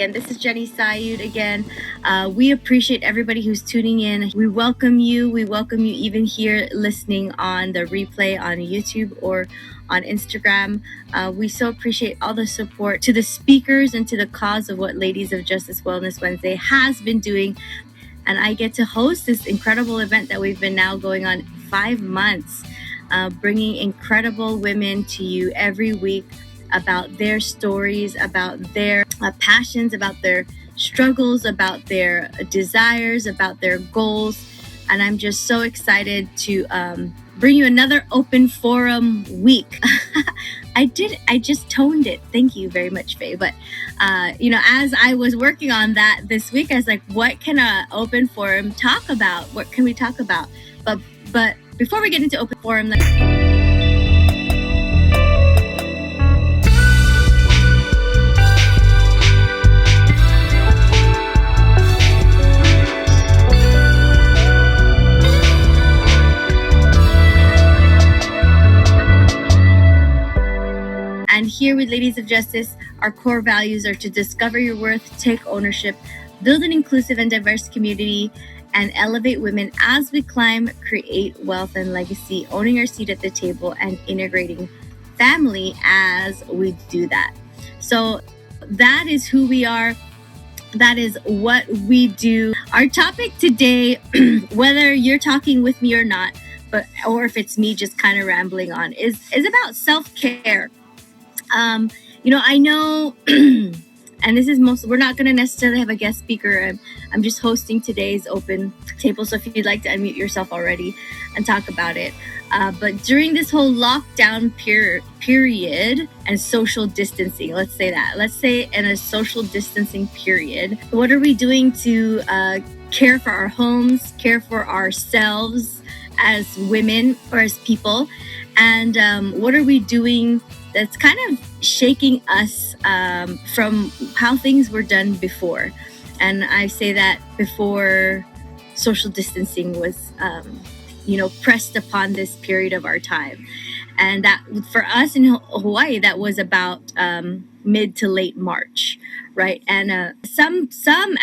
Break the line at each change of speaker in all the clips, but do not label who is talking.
And this is Jeni Sayud again. We appreciate everybody who's tuning in. We welcome you. We welcome you even here listening on the replay on YouTube or on Instagram. We so appreciate all the support to the speakers and to the cause of what Ladies of Justice Wellness Wednesday has been doing. And I get to host this incredible event that we've been now going on 5 months, bringing incredible women to you every week about their stories, about their passions, about their struggles, about their desires, about their goals. And I'm just so excited to bring you another open forum week. I just toned it. Thank you very much, Faye. But, as I was working on that this week, I was like, what can an open forum talk about? What can we talk about? But before we get into open forum, and here with Ladies of Justice, our core values are to discover your worth, take ownership, build an inclusive and diverse community, and elevate women as we climb, create wealth and legacy, owning our seat at the table and integrating family as we do that. So that is who we are. That is what we do. Our topic today, whether you're talking with me or not, or if it's me just kind of rambling on, is about self-care. I know, and this is we're not going to necessarily have a guest speaker. I'm just hosting today's open table. So if you'd like to unmute yourself already and talk about it. But during this whole lockdown period and social distancing, let's say in a social distancing period, what are we doing to care for our homes, care for ourselves as women or as people? And what are we doing that's kind of shaking us from how things were done before? And I say that before social distancing was, pressed upon this period of our time. And that for us in Hawaii, that was about mid to late March, right? And some,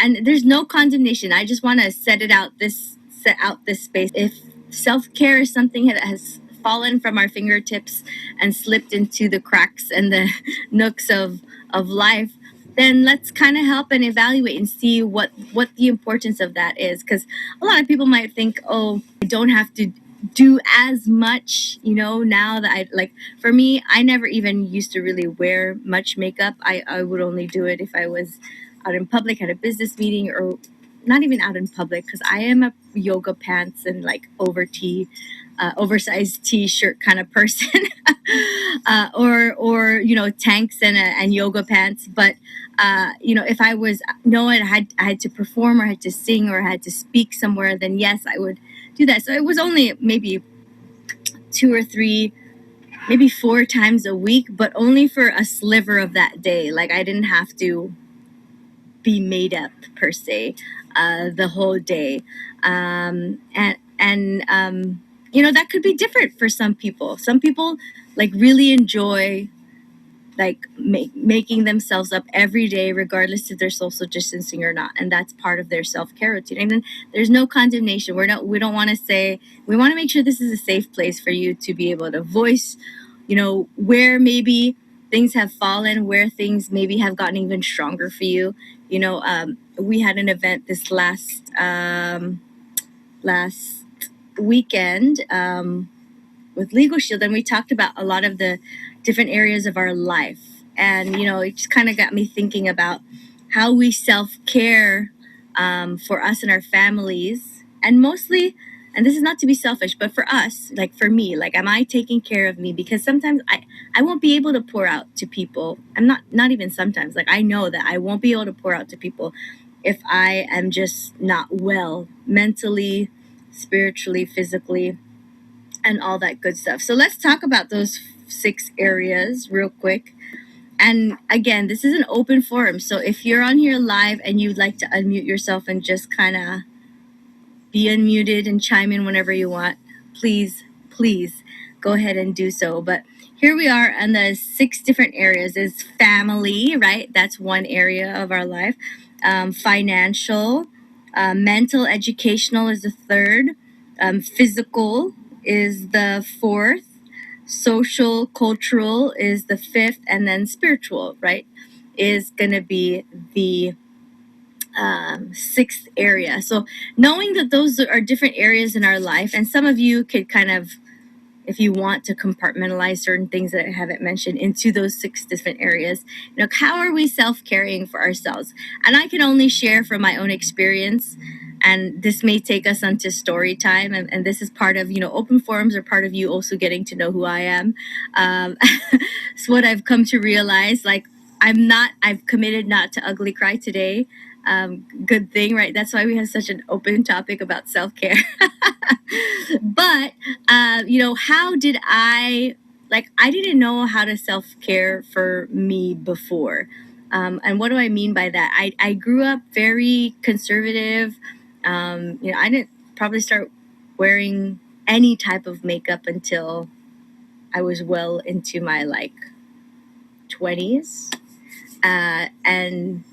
and there's no condemnation. I just want to set out this space. If self-care is something that has fallen from our fingertips and slipped into the cracks and the nooks of life, then let's kind of help and evaluate and see what the importance of that is. Because a lot of people might think, oh, I don't have to do as much, now that for me, I never even used to really wear much makeup. I would only do it if I was out in public at a business meeting, or not even out in public, because I am a yoga pants and oversized t-shirt kind of person, or tanks and yoga pants. But if I was I had to perform or had to sing or had to speak somewhere, then yes, I would do that. So it was only maybe 2 or 3, maybe 4 times a week, but only for a sliver of that day. Like, I didn't have to be made up per se the whole day. That could be different for some people. Some people really enjoy making themselves up every day, regardless if they're social distancing or not, and that's part of their self-care routine. And then there's no condemnation. We don't want to say, we want to make sure this is a safe place for you to be able to voice, where maybe things have fallen, where things maybe have gotten even stronger for you. We had an event this last weekend with Legal Shield, and we talked about a lot of the different areas of our life. And it just kind of got me thinking about how we self-care for us and our families, and mostly, and this is not to be selfish, but for us, for me, am I taking care of me? Because sometimes I won't be able to pour out to people. I'm not even sometimes, I know that I won't be able to pour out to people if I am just not well mentally, spiritually, physically, and all that good stuff. So let's talk about those 6 areas real quick. And again, this is an open forum. So if you're on here live and you'd like to unmute yourself and just kind of be unmuted and chime in whenever you want, please go ahead and do so. But here we are on the 6 different areas. Is family, right? That's one area of our life. Financial, mental, educational is the third. Physical is the fourth. Social, cultural is the fifth, and then spiritual, right, is going to be the sixth area. So knowing that those are different areas in our life, and some of you could kind of, if you want to compartmentalize certain things that I haven't mentioned into those 6 different areas, how are we self-caring for ourselves? And I can only share from my own experience, and this may take us onto story time, and this is part of, open forums are part of you also getting to know who I am. It's what I've come to realize, like, I've committed not to ugly cry today. Good thing, right? That's why we have such an open topic about self-care. But how did I didn't know how to self-care for me before. And what do I mean by that? I grew up very conservative. I didn't probably start wearing any type of makeup until I was well into my 20s. And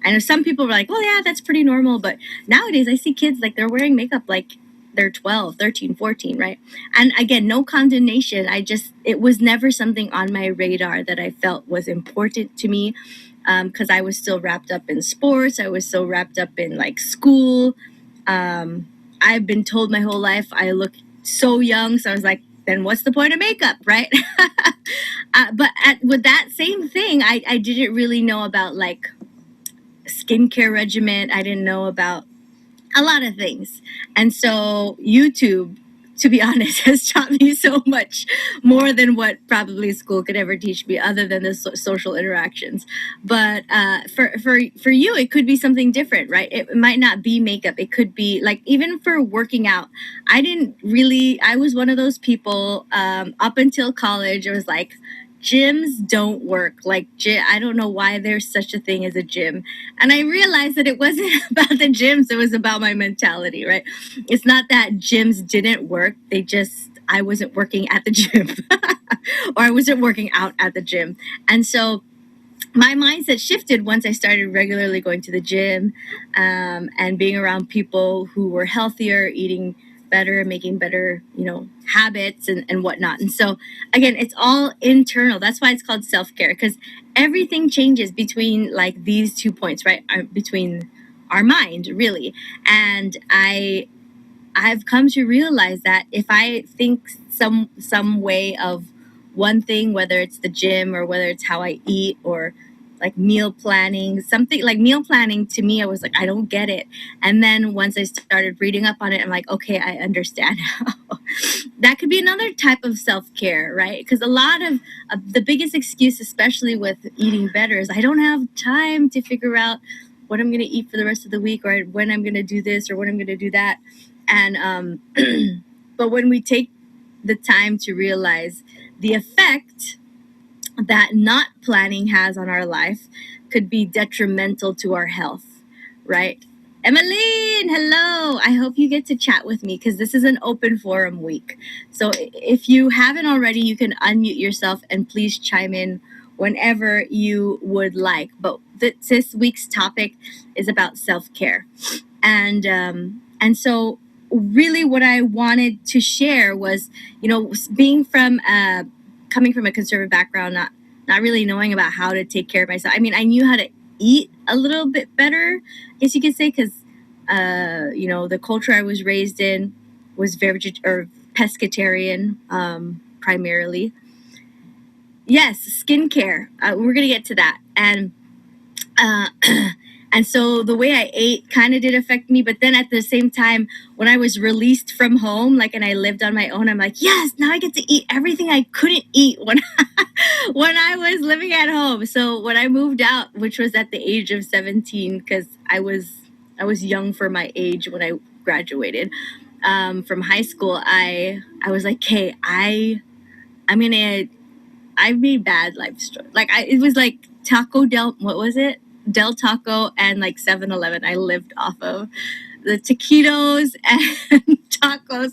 I know some people were like, well, yeah, that's pretty normal. But nowadays I see kids they're wearing makeup like they're 12, 13, 14, right? And again, no condemnation. It was never something on my radar that I felt was important to me, because I was still wrapped up in sports. I was still wrapped up in school. I've been told my whole life I look so young. So I was like, then what's the point of makeup, right? But with that same thing, I didn't really know about skincare regimen. I didn't know about a lot of things. And so YouTube, to be honest, has taught me so much more than what probably school could ever teach me, other than the social interactions. But for you, it could be something different, right? It might not be makeup. It could be even for working out. I was one of those people up until college. I was like, gyms don't work. I don't know why there's such a thing as a gym. And I realized that it wasn't about the gyms. It was about my mentality, right? It's not that gyms didn't work. I wasn't working at the gym or I wasn't working out at the gym. And so my mindset shifted once I started regularly going to the gym, and being around people who were healthier, eating better, making better, habits and whatnot. And so again, it's all internal. That's why it's called self-care, because everything changes between these 2 points, right? Between our mind, really. And I've come to realize that if I think some way of one thing, whether it's the gym or whether it's how I eat or meal planning, something like meal planning, to me, I was like, I don't get it. And then once I started reading up on it, I'm like, okay, I understand how. That could be another type of self-care, right? Because a lot of the biggest excuse, especially with eating better, is I don't have time to figure out what I'm going to eat for the rest of the week, or when I'm going to do this or when I'm going to do that. And but when we take the time to realize the effect that not planning has on our life, could be detrimental to our health, right? Emmeline, hello. I hope you get to chat with me, because this is an open forum week. So if you haven't already, you can unmute yourself and please chime in whenever you would like. But this week's topic is about self-care. And so really what I wanted to share was, being coming from a conservative background, not really knowing about how to take care of myself. I mean, I knew how to eat a little bit better, I guess you could say, because the culture I was raised in was pescatarian, primarily. Yes, skincare. We're gonna get to that, and and so the way I ate kind of did affect me. But then at the same time, when I was released from home, and I lived on my own, I'm like, yes, now I get to eat everything I couldn't eat when when I was living at home. So when I moved out, which was at the age of 17, because I was young for my age when I graduated from high school, I was like, okay, I made bad life stories. It was like what was it? Del Taco and 7-Eleven. I lived off of the taquitos and tacos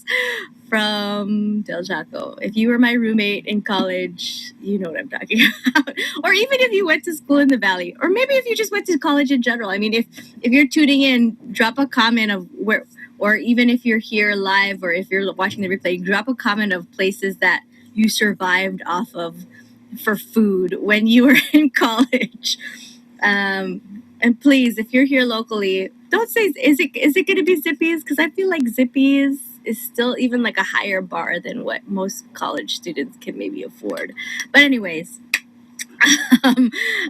from Del Chaco. If you were my roommate in college, you know what I'm talking about. Or even if you went to school in the Valley, or maybe if you just went to college in general. I mean, if you're tuning in, drop a comment of where, or even if you're here live, or if you're watching the replay, drop a comment of places that you survived off of for food when you were in college. And please, if you're here locally, don't say is it going to be Zippy's, because I feel like Zippy's is still even like a higher bar than what most college students can maybe afford. But anyways,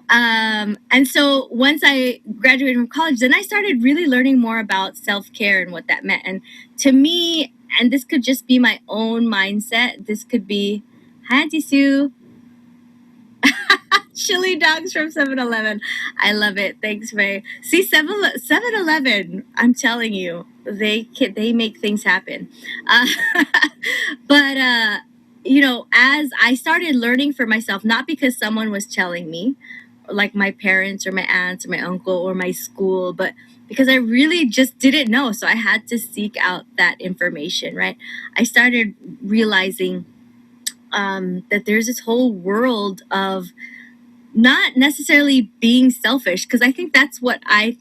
and so once I graduated from college, then I started really learning more about self-care and what that meant. And to me, and this could just be my own mindset, this could be, hi, Auntie Sue. Chili dogs from 7-Eleven. I love it. Thanks, Ray. See, 7-Eleven, I'm telling you, they make things happen. Uh, but as I started learning for myself, not because someone was telling me, like my parents or my aunts or my uncle or my school, but because I really just didn't know. So I had to seek out that information, right? I started realizing that there's this whole world of not necessarily being selfish, because I think that's what I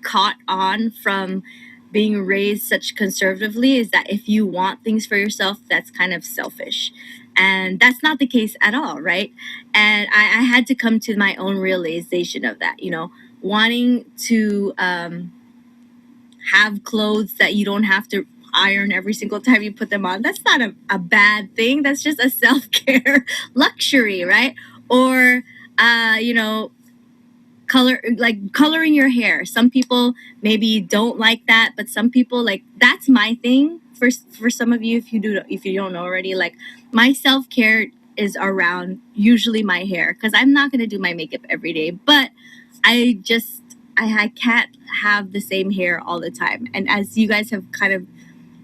caught on from being raised such conservatively, is that if you want things for yourself, that's kind of selfish. And that's not the case at all, right? And I had to come to my own realization of that, wanting to have clothes that you don't have to iron every single time you put them on. That's not a bad thing. That's just a self-care luxury, right? Or coloring your hair. Some people maybe don't like that, but some people, like, that's my thing. For some of you, if you don't know already, like, my self-care is around usually my hair, because I'm not going to do my makeup every day, but I can't have the same hair all the time. And as you guys have kind of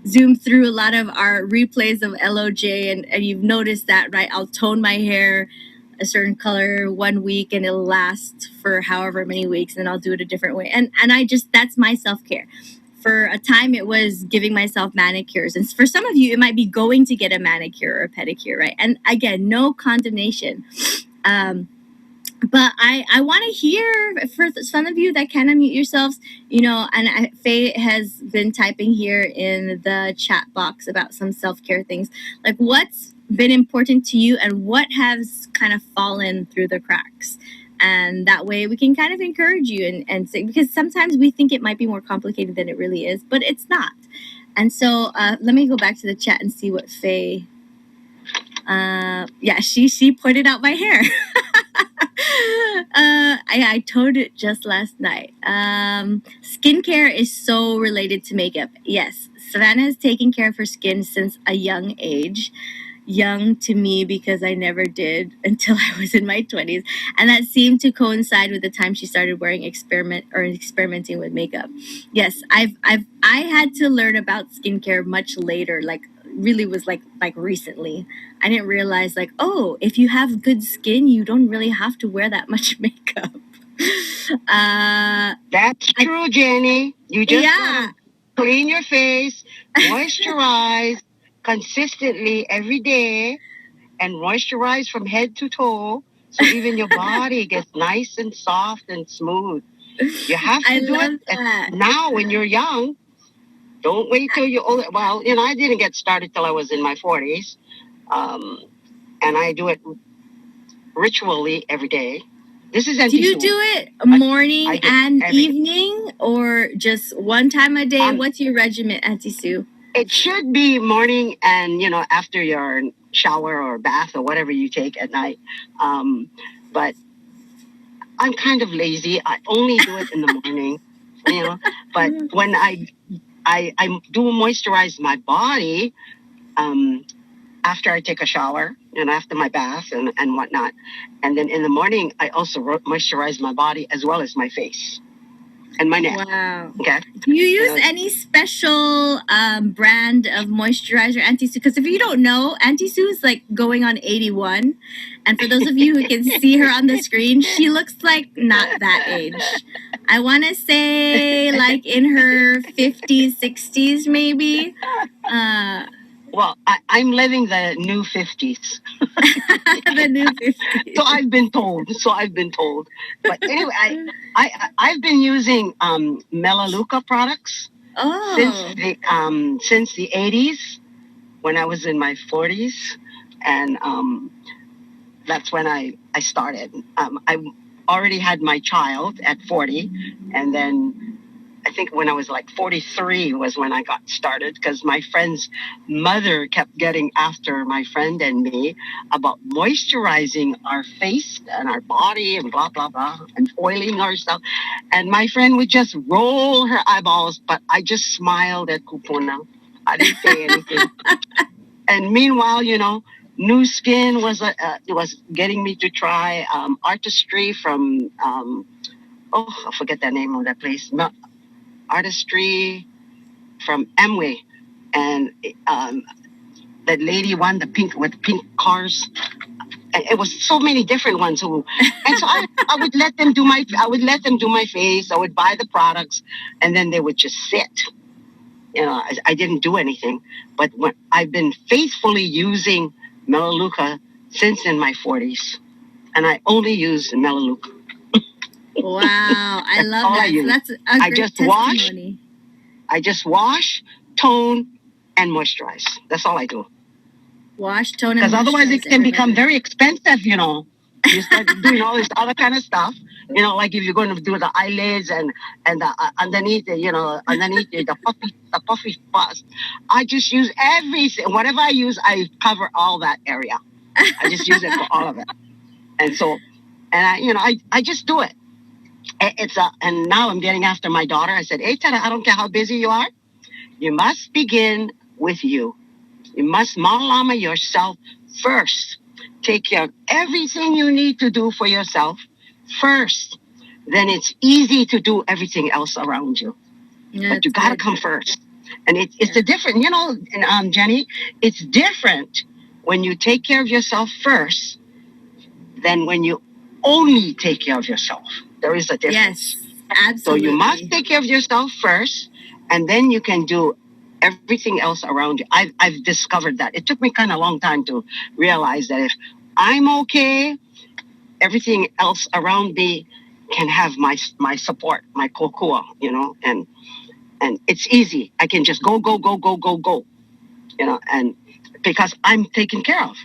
zoomed through a lot of our replays of LOJ, and you've noticed that, right? I'll tone my hair a certain color one week and it'll last for however many weeks, and then I'll do it a different way. And that's my self-care. For a time, it was giving myself manicures. And for some of you, it might be going to get a manicure or a pedicure, right? And again, no condemnation. But I want to hear, for some of you that can unmute yourselves, and Faye has been typing here in the chat box about some self-care things. Like, what's been important to you and what has kind of fallen through the cracks? And that way we can kind of encourage you and say, because sometimes we think it might be more complicated than it really is, but it's not. And so let me go back to the chat and see what Faye, she pointed out my hair. I toned it just last night. Skincare is so related to makeup. Yes, Savannah has taken care of her skin since a young age. Young to me because I never did until I was in my 20s, and that seemed to coincide with the time she started experimenting with makeup. Yes, I had to learn about skincare much later, like really was like recently. I didn't realize, like, oh, if you have good skin, you don't really have to wear that much makeup.
That's true, Jenny. You just gotta clean your face, moisturize consistently every day, and moisturize from head to toe, so even your body gets nice and soft and smooth. You have to do it now when you're young. Don't wait till you're old. Well, I didn't get started till I was in my 40s. And I do it ritually every day. This is
Do you do it morning and evening, or just one time a day? What's your regimen, Auntie Sue?
It should be morning and, after your shower or bath or whatever you take at night. But I'm kind of lazy. I only do it in the morning, But when I do moisturize my body after I take a shower and after my bath and whatnot. And then in the morning, I also moisturize my body as well as my face and my neck.
Wow.
Okay.
Do you use any special brand of moisturizer, Auntie Sue? Because if you don't know, Auntie Sue is like going on 81. And for those of you who can see her on the screen, she looks like not that age. I want to say like in her 50s, 60s maybe.
Well, I'm living the new 50s.
The new 50s.
So I've been told. But anyway, I've been using Melaleuca products since the 80s when I was in my 40s, and that's when I started. I already had my child at 40, and then I think when I was like 43 was when I got started, because my friend's mother kept getting after my friend and me about moisturizing our face and our body and blah, blah, blah, and oiling ourselves. And my friend would just roll her eyeballs, but I just smiled at Kupuna. I didn't say anything. And meanwhile, New Skin was getting me to try artistry from, I forget the name of that place. Artistry from Amway, and that lady won the pink with pink cars. And it was so many different ones and so I would let them do my face. I would buy the products, and then they would just sit. I didn't do anything. But when I've been faithfully using Melaleuca since in my 40s, and I only use Melaleuca.
Wow, I love that. So that's a great testimony.
I just wash, tone, and moisturize. That's all I do.
Wash, tone, and moisturize.
Because otherwise it can become very expensive, You start doing all this other kind of stuff. Like if you're going to do the eyelids and the, underneath, the puffy spots. I just use everything. Whatever I use, I cover all that area. I just use it for all of it. And so, I just do it. And now I'm getting after my daughter. I said, hey, Tada, I don't care how busy you are. You must begin with you. You must malama yourself first. Take care of everything you need to do for yourself first. Then it's easy to do everything else around you. Yeah, but you got to come first. And it's a different, Jeni, it's different when you take care of yourself first than when you only take care of yourself. There is a difference.
Yes, absolutely.
So you must take care of yourself first, and then you can do everything else around you. I've discovered that. It took me kind of a long time to realize that if I'm okay, everything else around me can have my support, my kokua, and it's easy. I can just go, and because I'm taken care of.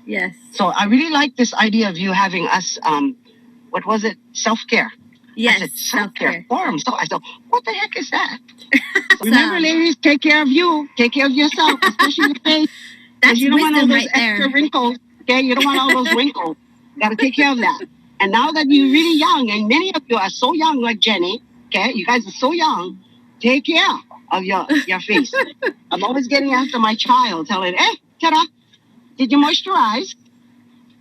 Yes.
So I really like this idea of you having us, what was it? Self-care.
Yes,
I said, self-care forum. So I thought, what the heck is that? So remember, ladies, take care of you. Take care of yourself, especially your face.
That's
you don't want all those
right
extra wrinkles. Okay, you don't want all those wrinkles. Got to take care of that. And now that you're really young, and many of you are so young, like Jeni. Okay, you guys are so young. Take care of your face. I'm always getting after my child, telling, hey, Tara, did you moisturize?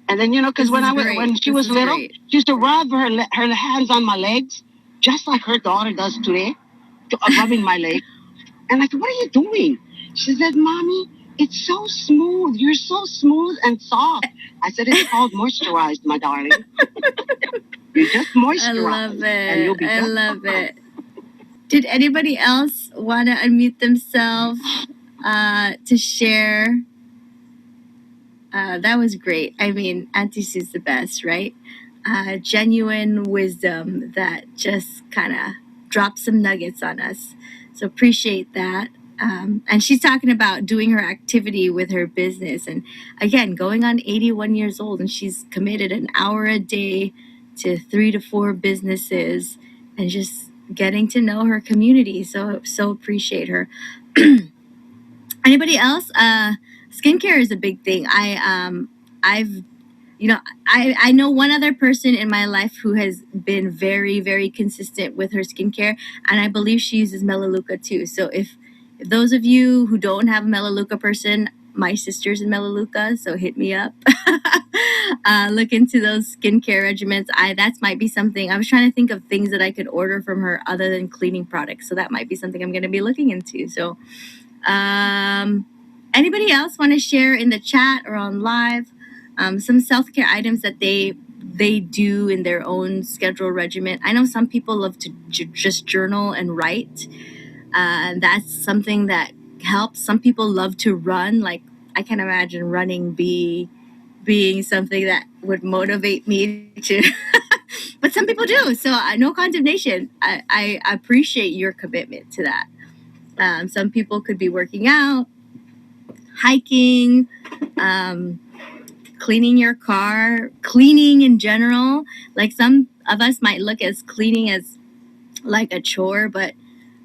And then, because when she was little, she used to rub her hands on my legs, just like her daughter does today, rubbing my leg. And I said, what are you doing? She said, Mommy, it's so smooth. You're so smooth and soft. I said, it's called moisturized, my darling. You just moisturize.
I love it. I love it. Did anybody else want to unmute themselves to share? That was great. I mean, Auntie Sue's the best, right? Genuine wisdom that just kind of drops some nuggets on us. So appreciate that. And she's talking about doing her activity with her business. And again, going on 81 years old, and she's committed an hour a day to 3 to 4 businesses and just getting to know her community. So appreciate her. Anybody else? Skincare is a big thing. I know one other person in my life who has been very, very consistent with her skincare, and I believe she uses Melaleuca too. So if those of you who don't have a Melaleuca person, my sister's in Melaleuca, so hit me up. Look into those skincare regimens. That might be something. I was trying to think of things that I could order from her other than cleaning products. So that might be something I'm going to be looking into. So anybody else want to share in the chat or on live some self-care items that they do in their own schedule regimen? I know some people love to just journal and write. That's something that helps. Some people love to run. Like, I can imagine running being something that would motivate me to. But some people do. So no condemnation. I appreciate your commitment to that. Some people could be working out, hiking, um, cleaning your car, cleaning in general. Like, some of us might look as cleaning as like a chore, but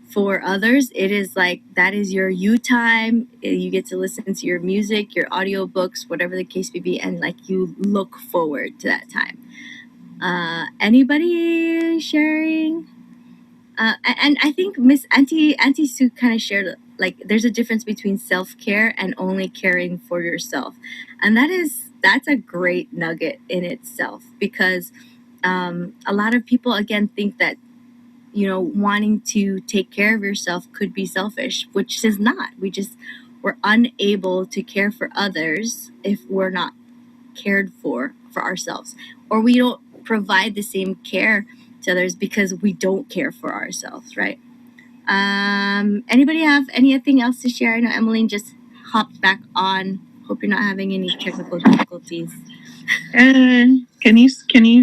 for others, it is like that is your you time. You get to listen to your music, your audiobooks, whatever the case may be, and like you look forward to that time. Anybody sharing? And I think Miss Auntie Sue kind of shared, like, there's a difference between self-care and only caring for yourself, and that's a great nugget in itself, because a lot of people again think that, you know, wanting to take care of yourself could be selfish, which is not. We're unable to care for others if we're not cared for ourselves, or we don't provide the same care to others because we don't care for ourselves, right? Anybody have anything else to share? I know Emmeline just hopped back on. Hope you're not having any technical difficulties.
Can you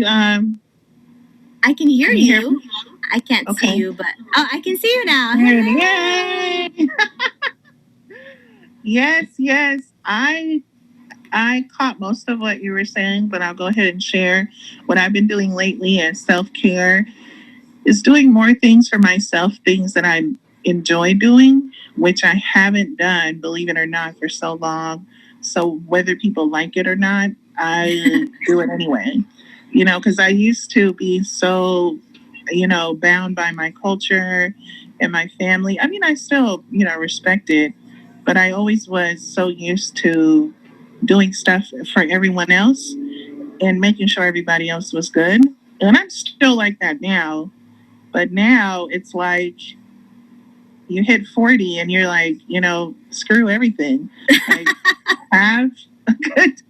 I can hear
can
you.
Hear me?
I can't see you, but I can see you now.
Yay! Yes. I caught most of what you were saying, but I'll go ahead and share what I've been doing lately as self-care is doing more things for myself, things that I enjoy doing, which I haven't done, believe it or not, for so long. So whether people like it or not, I do it anyway. You know, because I used to be so, bound by my culture and my family. I mean, I still, respect it, but I always was so used to doing stuff for everyone else and making sure everybody else was good. And I'm still like that now. But now it's like you hit 40 and you're like, screw everything. Like, have a good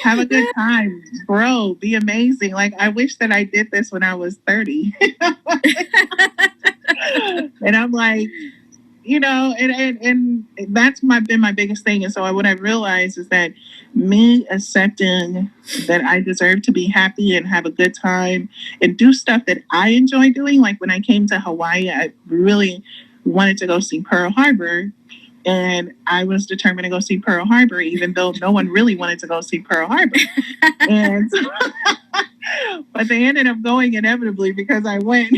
have a good time, bro. Be amazing. Like, I wish that I did this when I was 30. And I'm like, and that's been my biggest thing. And so what I realized is that me accepting that I deserve to be happy and have a good time and do stuff that I enjoy doing. Like when I came to Hawaii, I really wanted to go see Pearl Harbor. And I was determined to go see Pearl Harbor, even though no one really wanted to go see Pearl Harbor. And but they ended up going inevitably because I went.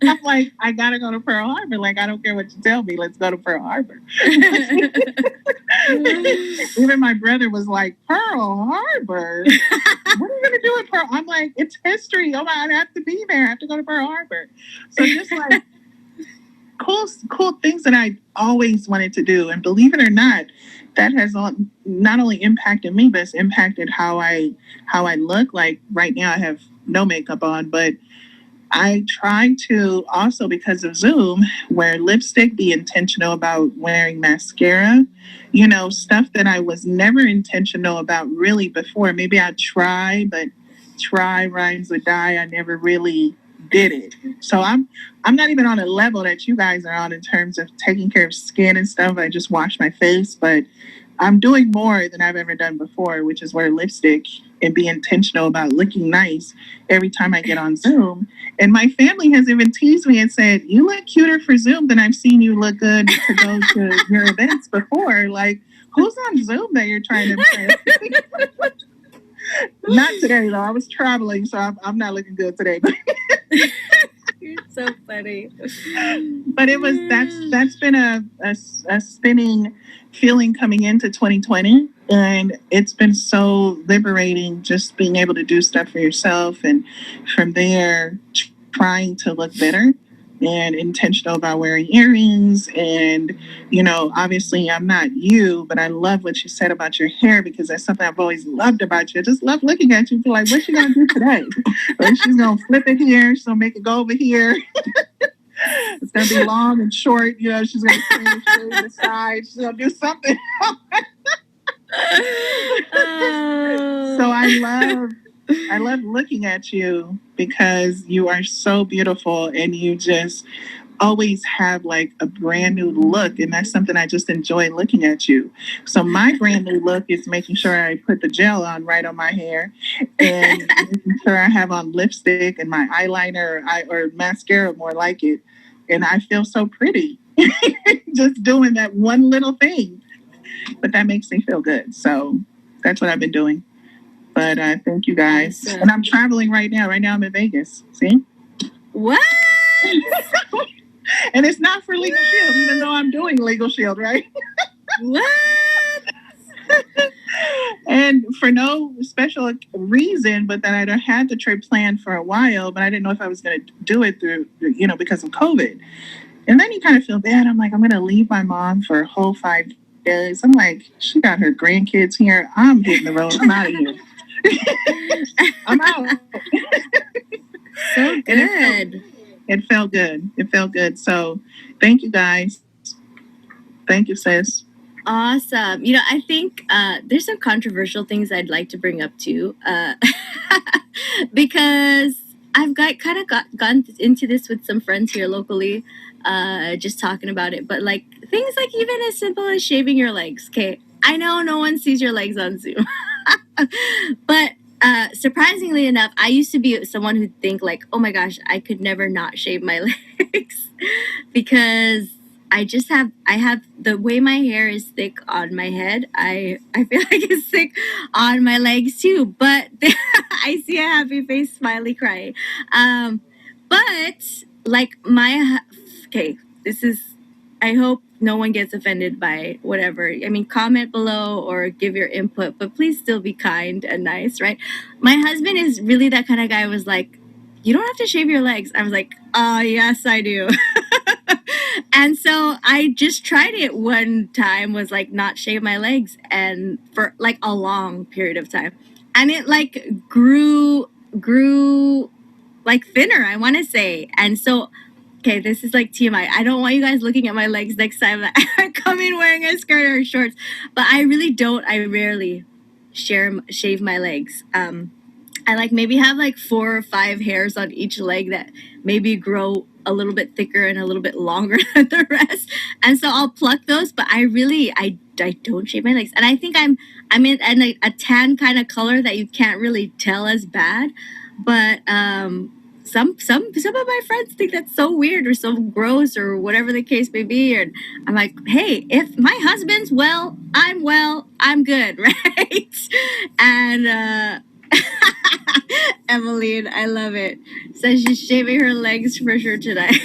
I'm like, I gotta go to Pearl Harbor. Like, I don't care what you tell me. Let's go to Pearl Harbor. Even my brother was like, Pearl Harbor? What are you gonna do at Pearl? I'm like, it's history. Oh, I have to be there. I have to go to Pearl Harbor. So just like cool things that I always wanted to do. And believe it or not, that has not only impacted me, but it's impacted how I look. Like right now I have no makeup on, but I try to also, because of Zoom, wear lipstick, be intentional about wearing mascara, stuff that I was never intentional about really before. Maybe I try, but try rhymes with die. I never really did it. So I'm not even on a level that you guys are on in terms of taking care of skin and stuff. I just wash my face, but I'm doing more than I've ever done before, which is wear lipstick and be intentional about looking nice every time I get on Zoom. And my family has even teased me and said, you look cuter for Zoom than I've seen you look good to go to your events before. Like, who's on Zoom that you're trying to impress? Not today, though. I was traveling, so I'm not looking good today.
You're so funny.
But that's been a spinning feeling coming into 2020. And it's been so liberating just being able to do stuff for yourself. And from there, trying to look better and intentional about wearing earrings. And, obviously I'm not you, but I love what you said about your hair because that's something I've always loved about you. I just love looking at you and feel like, what's she going to do today? Like, she's going to flip it here. She's going to make it go over here. It's going to be long and short. She's going to straighten the side. She's going to do something. So I love looking at you because you are so beautiful and you just always have like a brand new look, and that's something I just enjoy looking at you. So my brand new look is making sure I put the gel on right on my hair, and making sure I have on lipstick and my eyeliner or mascara, more like it, and I feel so pretty just doing that one little thing. But that makes me feel good. So that's what I've been doing. But thank you guys. Awesome. And I'm traveling right now. Right now I'm in Vegas. See?
What?
And it's not for Legal Shield, even though I'm doing Legal Shield, right?
What?
And for no special reason, but that I had the trip planned for a while, but I didn't know if I was going to do it through, because of COVID. And then you kind of feel bad. I'm like, I'm going to leave my mom for a whole 5 days. I'm like, she got her grandkids here. I'm hitting the road. I'm out of here. I'm out.
So good.
It felt good. It felt good. So thank you guys. Thank you, sis.
Awesome. I think there's some controversial things I'd like to bring up too, because I've gone into this with some friends here locally, just talking about it. But like things like even as simple as shaving your legs. Okay, I know no one sees your legs on Zoom, but surprisingly enough, I used to be someone who'd think like, oh my gosh, I could never not shave my legs because I have the way my hair is thick on my head. I feel like it's thick on my legs too, but I see a happy face, smiley, crying. But like this is, I hope no one gets offended by whatever. I mean, comment below or give your input, but please still be kind and nice, right? My husband is really that kind of guy who was like, you don't have to shave your legs. I was like, yes, I do. And so I just tried it one time, was like not shave my legs, and for like a long period of time. And it like grew like thinner, I want to say. And so, okay, this is like TMI. I don't want you guys looking at my legs next time I come in wearing a skirt or shorts, but I rarely shave my legs. I like maybe have like 4 or 5 hairs on each leg that maybe grow a little bit thicker and a little bit longer than the rest. And so I'll pluck those, but I don't shave my legs. And I think I'm in a tan kind of color that you can't really tell as bad. But some of my friends think that's so weird or so gross or whatever the case may be. And I'm like, hey, if my husband's well, I'm good, right? And Emmeline, I love it. Says she's shaving her legs for sure tonight.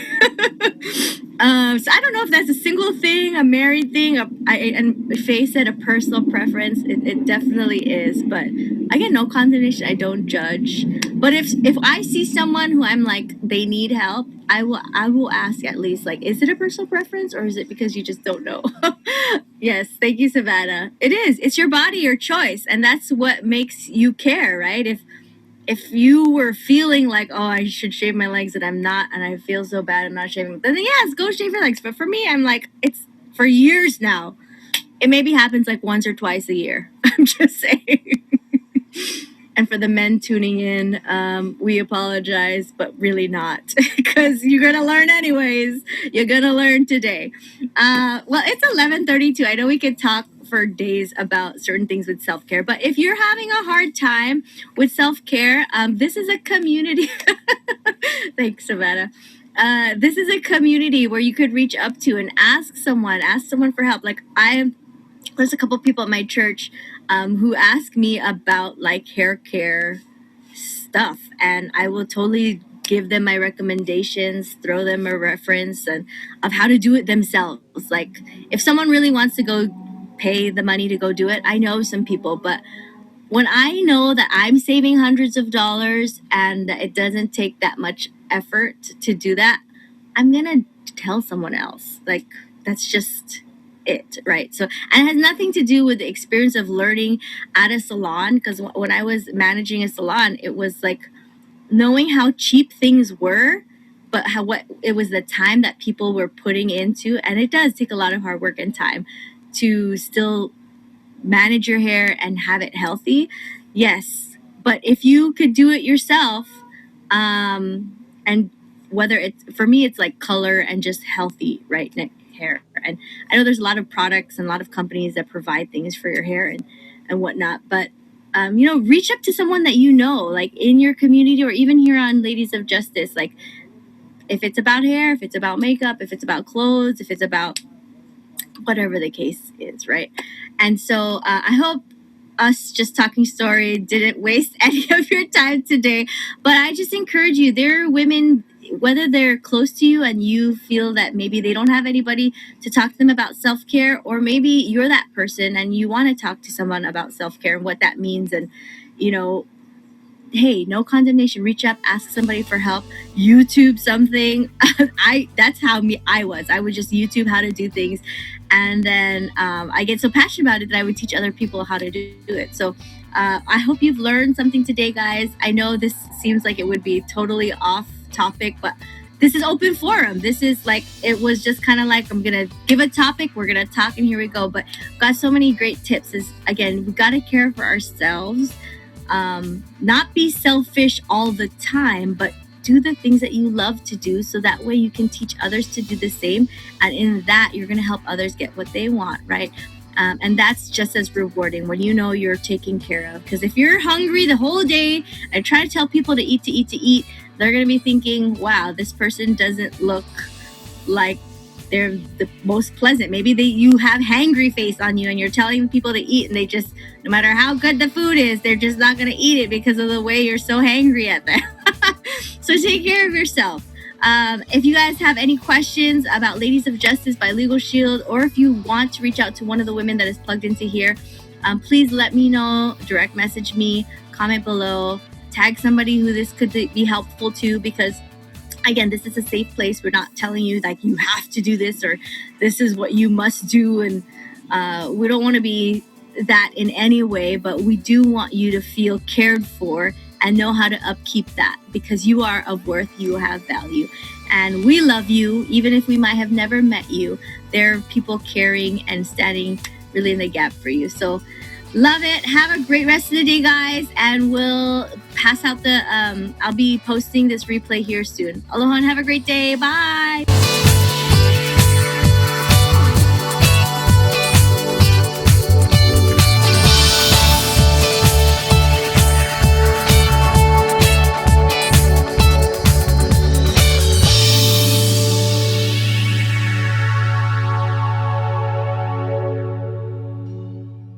So I don't know if that's a single thing, a married thing, and Faye said a personal preference. It definitely is, but I get no condemnation. I don't judge. But if I see someone who I'm like they need help, I will ask at least like, is it a personal preference or is it because you just don't know? Yes, thank you, Savannah. It is. It's your body, your choice, and that's what makes you care, right? If you were feeling like, oh, I should shave my legs and I'm not, and I feel so bad I'm not shaving, then yes, go shave your legs. But for me, I'm like, it's for years now. It maybe happens like once or twice a year. I'm just saying. And for the men tuning in, we apologize, but really not, because you're going to learn anyways. You're going to learn today. Well, it's 11:32. I know we could talk for days about certain things with self-care, but if you're having a hard time with self-care, this is a community. Thanks, Savannah. This is a community where you could reach up to and ask someone for help. Like there's a couple people at my church who ask me about like hair care stuff, and I will totally give them my recommendations, throw them a reference and of how to do it themselves. Like if someone really wants to go pay the money to go do it, I know some people, but when I know that I'm saving hundreds of dollars and that it doesn't take that much effort to do that, I'm gonna tell someone else. Like that's just it, right? So, and it has nothing to do with the experience of learning at a salon, because when I was managing a salon, it was like knowing how cheap things were, but what it was the time that people were putting into, and it does take a lot of hard work and time to still manage your hair and have it healthy. Yes, but if you could do it yourself, and whether it's, for me, it's like color and just healthy, right, hair. And I know there's a lot of products and a lot of companies that provide things for your hair and whatnot, but reach up to someone that like in your community, or even here on Ladies of Justice. Like, if it's about hair, if it's about makeup, if it's about clothes, if it's about whatever the case is, right? And so I hope us just talking story didn't waste any of your time today, but I just encourage you. There are women, whether they're close to you and you feel that maybe they don't have anybody to talk to them about self-care, or maybe you're that person and you want to talk to someone about self-care and what that means. And hey, no condemnation. Reach up, ask somebody for help, YouTube something. That's how I was. I would just YouTube how to do things, and then I get so passionate about it that I would teach other people how to do it. So I hope you've learned something today, guys. I know this seems like it would be totally off topic, but this is open forum. This is like, it was just kind of like, I'm gonna give a topic, we're gonna talk, and here we go. But got so many great tips. Is, again, we got to care for ourselves. Not be selfish all the time, but do the things that you love to do, so that way you can teach others to do the same. And in that, you're going to help others get what they want, right? And that's just as rewarding when you're taken care of. Because if you're hungry the whole day and try to tell people to eat, they're going to be thinking, wow, this person doesn't look like they're the most pleasant. Maybe you have hangry face on you and you're telling people to eat, and they just, no matter how good the food is, they're just not going to eat it because of the way you're so hangry at them. So take care of yourself. If you guys have any questions about Ladies of Justice by Legal Shield, or if you want to reach out to one of the women that is plugged into here, please let me know. Direct message me, comment below, tag somebody who this could be helpful to, because again, this is a safe place. We're not telling you like you have to do this or this is what you must do. And we don't want to be that in any way, but we do want you to feel cared for and know how to upkeep that, because you are of worth, you have value. And we love you, even if we might have never met you. There are people caring and standing really in the gap for you. So love it. Have a great rest of the day, guys. And we'll pass out I'll be posting this replay here soon. Aloha and have a great day. Bye.